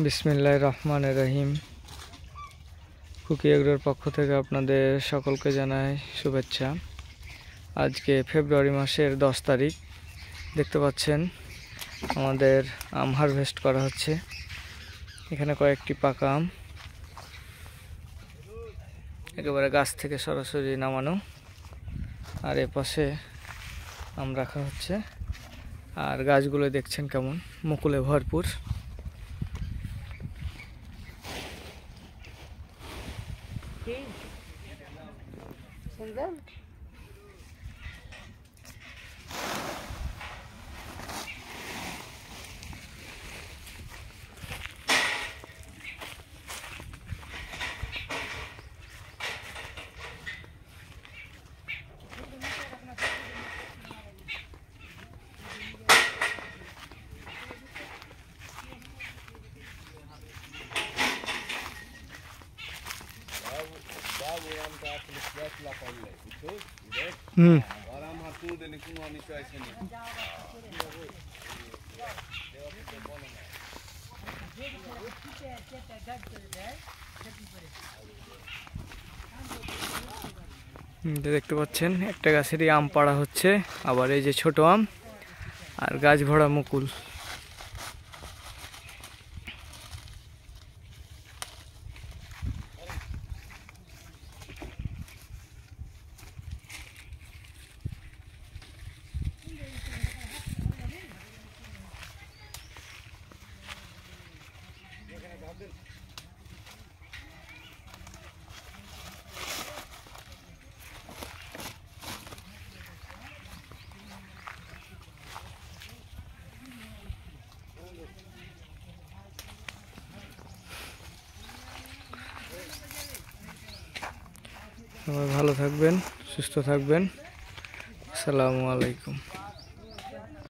বিসমিল্লাহির রহমানির রহিম। কুকি এগ্রোর পক্ষ থেকে আপনাদের সকলকে জানাই শুভেচ্ছা। আজকে ফেব্রুয়ারি মাসের 10 তারিখ। দেখতে পাচ্ছেন আমাদের আম হারভেস্ট করা হচ্ছে। এখানে কয়েকটি পাকা আম একেবারে গাছ থেকে সরাসরি নামানো, আর এপাশে আম রাখা হচ্ছে। আর গাছগুলো দেখছেন কেমন মুকুলে ভরপুর। দেখতে পাচ্ছেন একটা গাছেরই আম পাড়া হচ্ছে, আবার এই যে ছোট আম আর গাছ ভরা মুকুল। সবাই ভালো থাকবেন, সুস্থ থাকবেন। আসসালামু আলাইকুম।